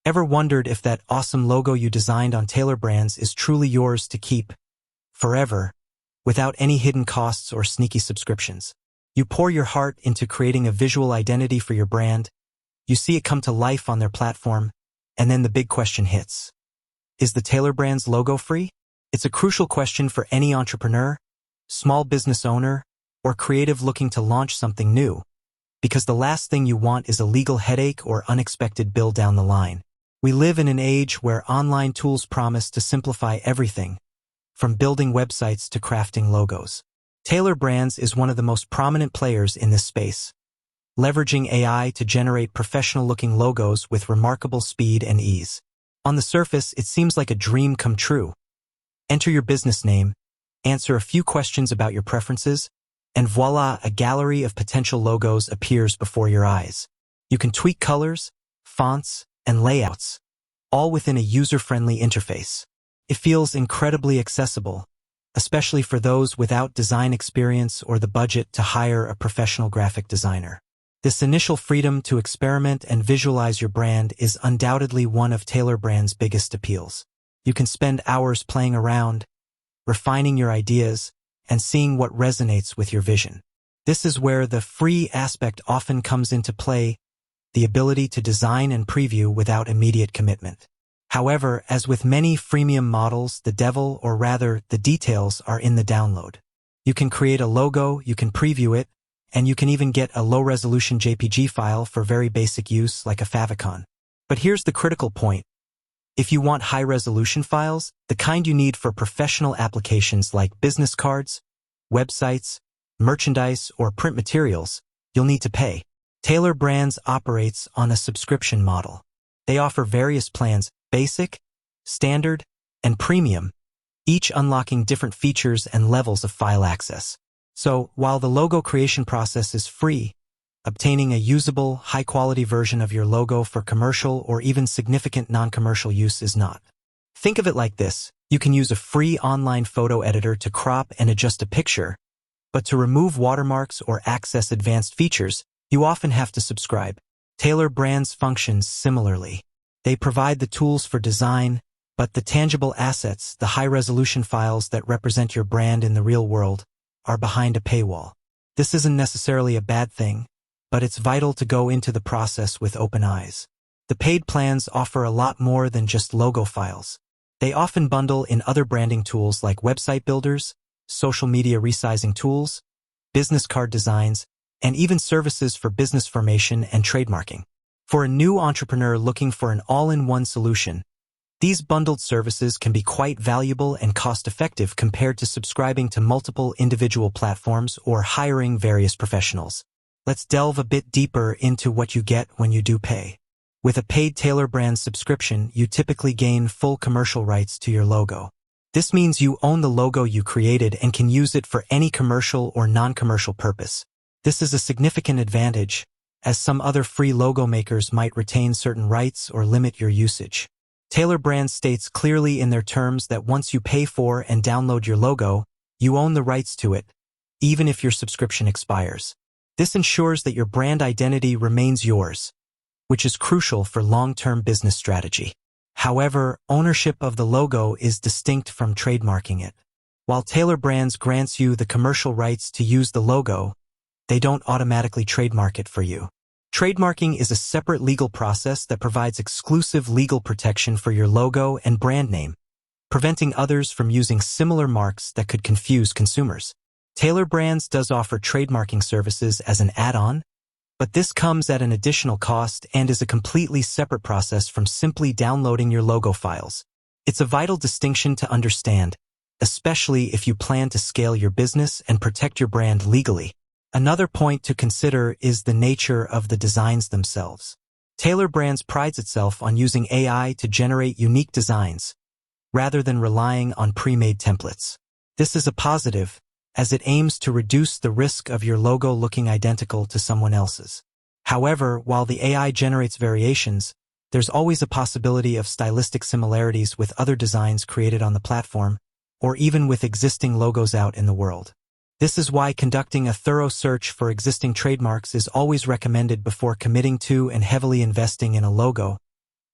Ever wondered if that awesome logo you designed on Tailor Brands is truly yours to keep forever, without any hidden costs or sneaky subscriptions? You pour your heart into creating a visual identity for your brand, you see it come to life on their platform, and then the big question hits. Is the Tailor Brands logo free? It's a crucial question for any entrepreneur, small business owner, or creative looking to launch something new, because the last thing you want is a legal headache or unexpected bill down the line. We live in an age where online tools promise to simplify everything, from building websites to crafting logos. Tailor Brands is one of the most prominent players in this space, leveraging AI to generate professional-looking logos with remarkable speed and ease. On the surface, it seems like a dream come true. Enter your business name, answer a few questions about your preferences, and voila, a gallery of potential logos appears before your eyes. You can tweak colors, fonts, and layouts, all within a user-friendly interface. It feels incredibly accessible, especially for those without design experience or the budget to hire a professional graphic designer. This initial freedom to experiment and visualize your brand is undoubtedly one of Tailor Brands' biggest appeals. You can spend hours playing around, refining your ideas, and seeing what resonates with your vision. This is where the free aspect often comes into play, the ability to design and preview without immediate commitment. However, as with many freemium models, the devil, or rather, the details, are in the download. You can create a logo, you can preview it, and you can even get a low-resolution JPG file for very basic use like a favicon. But here's the critical point. If you want high-resolution files, the kind you need for professional applications like business cards, websites, merchandise, or print materials, you'll need to pay. Tailor Brands operates on a subscription model. They offer various plans, basic, standard, and premium, each unlocking different features and levels of file access. So, while the logo creation process is free, obtaining a usable, high-quality version of your logo for commercial or even significant non-commercial use is not. Think of it like this. You can use a free online photo editor to crop and adjust a picture, but to remove watermarks or access advanced features, you often have to subscribe. Tailor Brands functions similarly. They provide the tools for design, but the tangible assets, the high-resolution files that represent your brand in the real world, are behind a paywall. This isn't necessarily a bad thing, but it's vital to go into the process with open eyes. The paid plans offer a lot more than just logo files. They often bundle in other branding tools like website builders, social media resizing tools, business card designs, and even services for business formation and trademarking. For a new entrepreneur looking for an all-in-one solution, these bundled services can be quite valuable and cost-effective compared to subscribing to multiple individual platforms or hiring various professionals. Let's delve a bit deeper into what you get when you do pay. With a paid Tailor Brands subscription, you typically gain full commercial rights to your logo. This means you own the logo you created and can use it for any commercial or non-commercial purpose. This is a significant advantage, as some other free logo makers might retain certain rights or limit your usage. Tailor Brands states clearly in their terms that once you pay for and download your logo, you own the rights to it, even if your subscription expires. This ensures that your brand identity remains yours, which is crucial for long-term business strategy. However, ownership of the logo is distinct from trademarking it. While Tailor Brands grants you the commercial rights to use the logo, they don't automatically trademark it for you. Trademarking is a separate legal process that provides exclusive legal protection for your logo and brand name, preventing others from using similar marks that could confuse consumers. Tailor Brands does offer trademarking services as an add-on, but this comes at an additional cost and is a completely separate process from simply downloading your logo files. It's a vital distinction to understand, especially if you plan to scale your business and protect your brand legally. Another point to consider is the nature of the designs themselves. Tailor Brands prides itself on using AI to generate unique designs, rather than relying on pre-made templates. This is a positive, as it aims to reduce the risk of your logo looking identical to someone else's. However, while the AI generates variations, there's always a possibility of stylistic similarities with other designs created on the platform, or even with existing logos out in the world. This is why conducting a thorough search for existing trademarks is always recommended before committing to and heavily investing in a logo,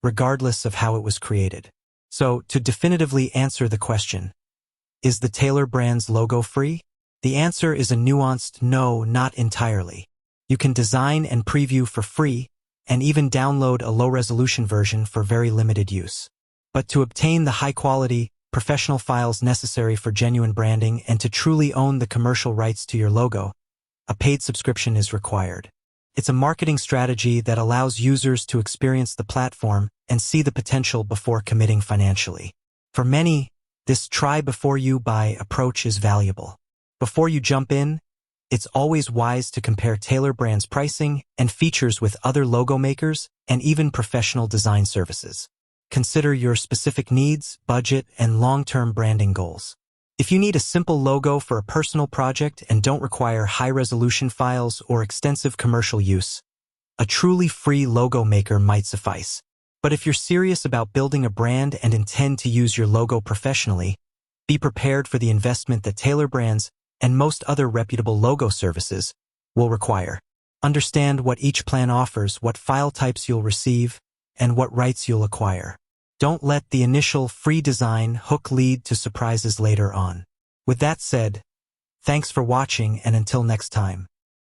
regardless of how it was created. So, to definitively answer the question, is the Tailor brand's logo free? The answer is a nuanced no, not entirely. You can design and preview for free, and even download a low-resolution version for very limited use. But to obtain the high-quality, professional files necessary for genuine branding and to truly own the commercial rights to your logo, a paid subscription is required. It's a marketing strategy that allows users to experience the platform and see the potential before committing financially. For many, this try-before-you-buy approach is valuable. Before you jump in, it's always wise to compare Tailor brand's pricing and features with other logo makers and even professional design services. Consider your specific needs, budget, and long-term branding goals. If you need a simple logo for a personal project and don't require high-resolution files or extensive commercial use, a truly free logo maker might suffice. But if you're serious about building a brand and intend to use your logo professionally, be prepared for the investment that Tailor brands and most other reputable logo services will require. Understand what each plan offers, what file types you'll receive, and what rights you'll acquire. Don't let the initial free design hook lead to surprises later on. With that said, thanks for watching, and until next time.